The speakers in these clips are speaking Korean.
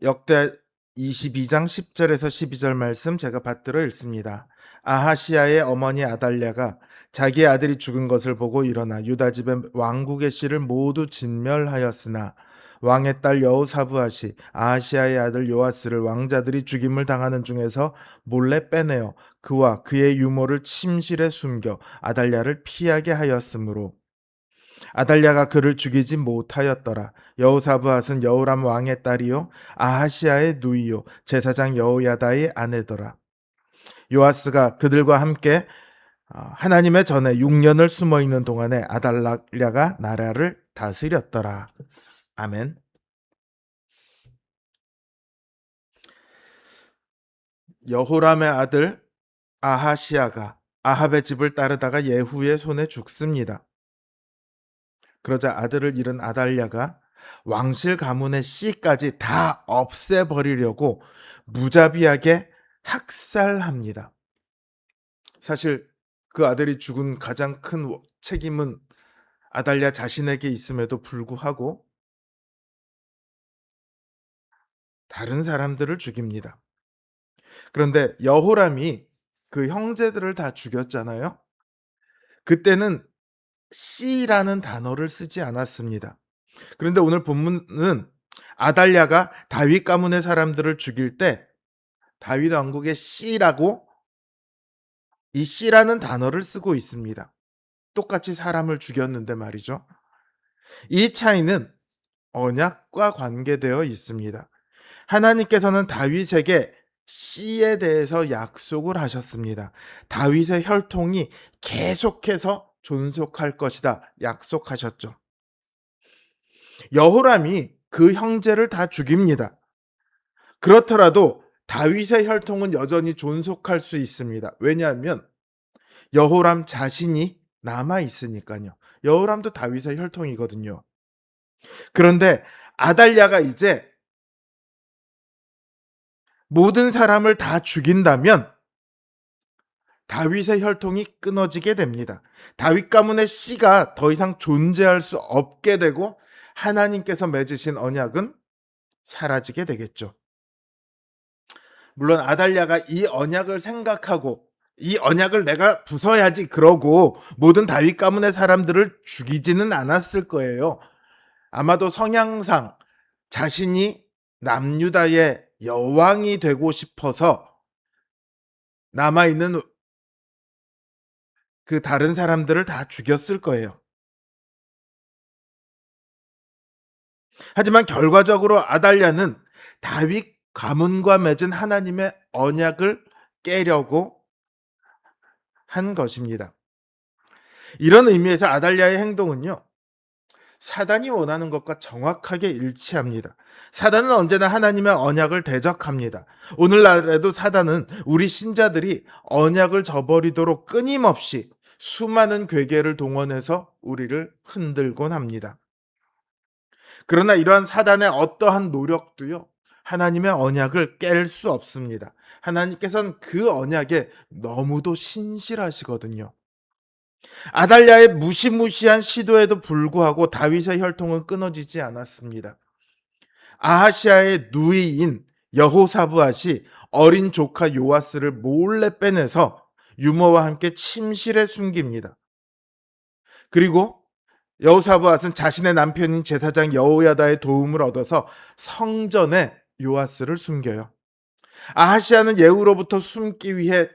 역대 22장 10절에서 12절 말씀 제가 받들어 읽습니다. 아하시아의 어머니 아달랴가 자기의 아들이 죽은 것을 보고 일어나 유다 집의 왕국의 씨를 모두 진멸하였으나 왕의 딸 여호사부아시 아하시아의 아들 요아스를 왕자들이 죽임을 당하는 중에서 몰래 빼내어 그와 그의 유모를 침실에 숨겨 아달랴를 피하게 하였으므로 아달랴가 그를 죽이지 못하였더라. 여호사브앗은 여호람 왕의 딸이요 아하시아의 누이요 제사장 여호야다의 아내더라. 요아스가 그들과 함께 하나님의 전에 6년을 숨어 있는 동안에 아달랴가 나라를 다스렸더라. 아멘. 여호람의 아들 아하시아가 아합의 집을 따르다가 예후의 손에 죽습니다. 그러자 아들을 잃은 아달랴가 왕실 가문의 씨까지 다 없애버리려고 무자비하게 학살합니다. 사실 그 아들이 죽은 가장 큰 책임은 아달랴 자신에게 있음에도 불구하고 다른 사람들을 죽입니다. 그런데 여호람이 그 형제들을 다 죽였잖아요. 그때는 씨라는 단어를 쓰지 않았습니다. 그런데 오늘 본문은 아달랴가 다윗 가문의 사람들을 죽일 때 다윗 왕국의 씨라고 이 씨라는 단어를 쓰고 있습니다. 똑같이 사람을 죽였는데 말이죠. 이 차이는 언약과 관계되어 있습니다. 하나님께서는 다윗에게 씨에 대해서 약속을 하셨습니다. 다윗의 혈통이 계속해서 존속할 것이다 약속하셨죠. 여호람이 그 형제를 다 죽입니다. 그렇더라도 다윗의 혈통은 여전히 존속할 수 있습니다. 왜냐하면 여호람 자신이 남아 있으니까요. 여호람도 다윗의 혈통이거든요. 그런데 아달랴가 이제 모든 사람을 다 죽인다면 다윗의 혈통이 끊어지게 됩니다. 다윗 가문의 씨가 더 이상 존재할 수 없게 되고 하나님께서 맺으신 언약은 사라지게 되겠죠. 물론 아달랴가 이 언약을 생각하고 이 언약을 내가 부숴야지 그러고 모든 다윗 가문의 사람들을 죽이지는 않았을 거예요. 아마도 성향상 자신이 남유다의 여왕이 되고 싶어서 남아있는 그 다른 사람들을 다 죽였을 거예요. 하지만 결과적으로 아달랴는 다윗 가문과 맺은 하나님의 언약을 깨려고 한 것입니다. 이런 의미에서 아달랴의 행동은요, 사단이 원하는 것과 정확하게 일치합니다. 사단은 언제나 하나님의 언약을 대적합니다. 오늘날에도 사단은 우리 신자들이 언약을 저버리도록 끊임없이 수많은 괴계를 동원해서 우리를 흔들곤 합니다. 그러나 이러한 사단의 어떠한 노력도요, 하나님의 언약을 깰 수 없습니다. 하나님께서는 그 언약에 너무도 신실하시거든요. 아달랴의 무시무시한 시도에도 불구하고 다윗의 혈통은 끊어지지 않았습니다. 아하시아의 누이인 여호사부앗이 어린 조카 요아스를 몰래 빼내서 유모와 함께 침실에 숨깁니다. 그리고 여호사부앗은 자신의 남편인 제사장 여호야다의 도움을 얻어서 성전에 요아스를 숨겨요. 아하시아는 예후로부터 숨기 위해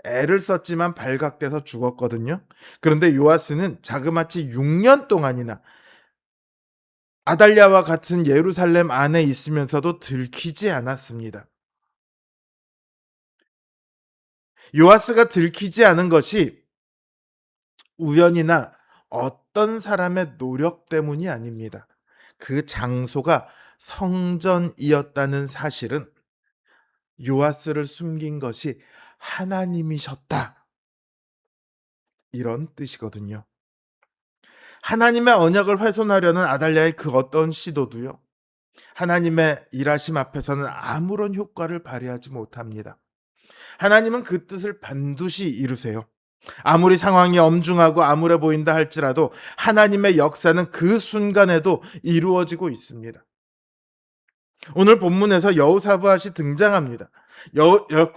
애를 썼지만 발각돼서 죽었거든요. 그런데 요아스는 자그마치 6년 동안이나 아달랴와 같은 예루살렘 안에 있으면서도 들키지 않았습니다. 요아스가 들키지 않은 것이 우연이나 어떤 사람의 노력 때문이 아닙니다. 그 장소가 성전이었다는 사실은 요아스를 숨긴 것이 하나님이셨다, 이런 뜻이거든요. 하나님의 언약을 훼손하려는 아달랴의 그 어떤 시도도요, 하나님의 일하심 앞에서는 아무런 효과를 발휘하지 못합니다. 하나님은 그 뜻을 반드시 이루세요. 아무리 상황이 엄중하고 암울해 보인다 할지라도 하나님의 역사는 그 순간에도 이루어지고 있습니다. 오늘 본문에서 여호사밧이 등장합니다.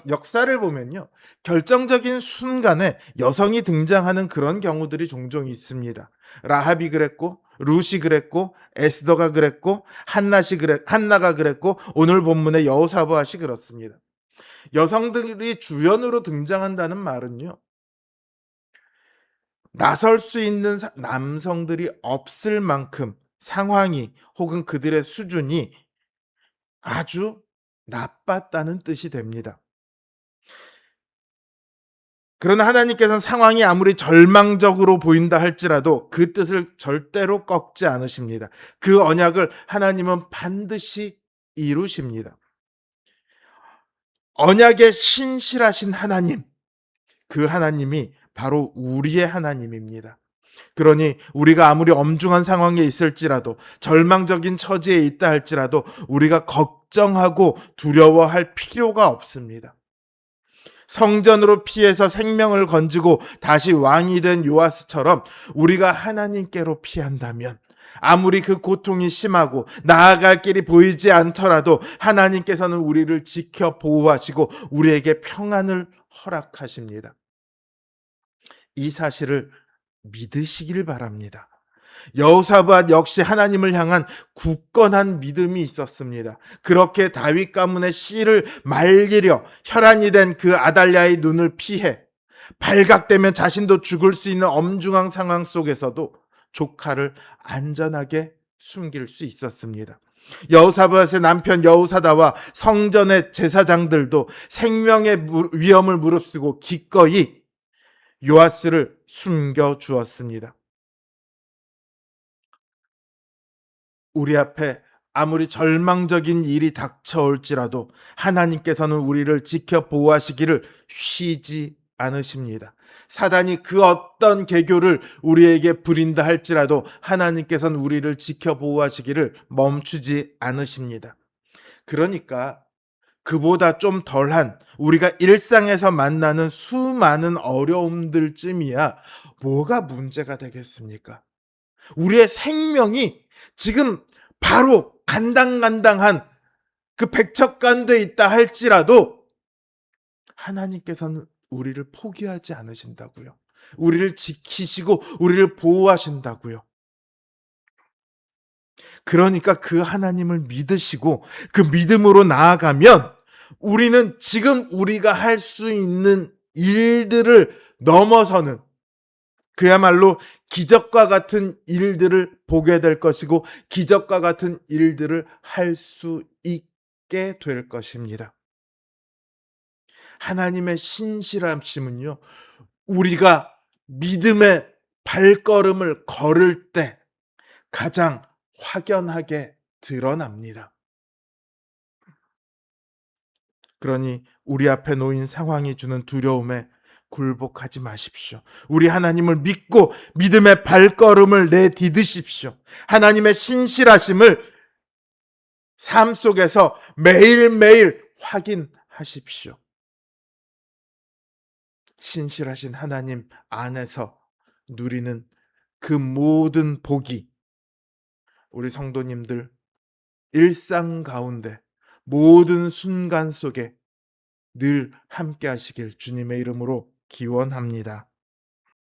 역사를 보면요, 결정적인 순간에 여성이 등장하는 그런 경우들이 종종 있습니다. 라합이 그랬고, 룻이 그랬고, 에스더가 그랬고, 한나가 그랬고, 오늘 본문의 여호사밧이 그렇습니다. 여성들이 주연으로 등장한다는 말은요, 나설 수 있는 남성들이 없을 만큼 상황이 혹은 그들의 수준이 아주 나빴다는 뜻이 됩니다. 그러나 하나님께서는 상황이 아무리 절망적으로 보인다 할지라도 그 뜻을 절대로 꺾지 않으십니다. 그 언약을 하나님은 반드시 이루십니다. 언약에 신실하신 하나님, 그 하나님이 바로 우리의 하나님입니다. 그러니 우리가 아무리 엄중한 상황에 있을지라도, 절망적인 처지에 있다 할지라도 우리가 걱정하고 두려워할 필요가 없습니다. 성전으로 피해서 생명을 건지고 다시 왕이 된 요아스처럼 우리가 하나님께로 피한다면, 아무리 그 고통이 심하고 나아갈 길이 보이지 않더라도 하나님께서는 우리를 지켜 보호하시고 우리에게 평안을 허락하십니다. 이 사실을 믿으시길 바랍니다. 여호사밧 역시 하나님을 향한 굳건한 믿음이 있었습니다. 그렇게 다윗 가문의 씨를 말리려 혈안이 된 그 아달랴의 눈을 피해 발각되면 자신도 죽을 수 있는 엄중한 상황 속에서도 조카를 안전하게 숨길 수 있었습니다. 여호사밧의 남편 여호사다와 성전의 제사장들도 생명의 위험을 무릅쓰고 기꺼이 요아스를 숨겨 주었습니다. 우리 앞에 아무리 절망적인 일이 닥쳐올지라도 하나님께서는 우리를 지켜 보호하시기를 쉬지 않으십니다. 사단이 그 어떤 계교를 우리에게 부린다 할지라도 하나님께서는 우리를 지켜 보호하시기를 멈추지 않으십니다. 그러니까 그보다 좀 덜한 우리가 일상에서 만나는 수많은 어려움들쯤이야 뭐가 문제가 되겠습니까? 우리의 생명이 지금 바로 간당간당한 그 백척간돼 있다 할지라도 하나님께서는 우리를 포기하지 않으신다고요. 우리를 지키시고 우리를 보호하신다고요. 그러니까 그 하나님을 믿으시고 그 믿음으로 나아가면 우리는 지금 우리가 할 수 있는 일들을 넘어서는, 그야말로 기적과 같은 일들을 보게 될 것이고 기적과 같은 일들을 할 수 있게 될 것입니다. 하나님의 신실하심은요, 우리가 믿음의 발걸음을 걸을 때 가장 확연하게 드러납니다. 그러니 우리 앞에 놓인 상황이 주는 두려움에 굴복하지 마십시오. 우리 하나님을 믿고 믿음의 발걸음을 내디디십시오. 하나님의 신실하심을 삶 속에서 매일매일 확인하십시오. 신실하신 하나님 안에서 누리는 그 모든 복이 우리 성도님들 일상 가운데 모든 순간 속에 늘 함께 하시길 주님의 이름으로 기원합니다.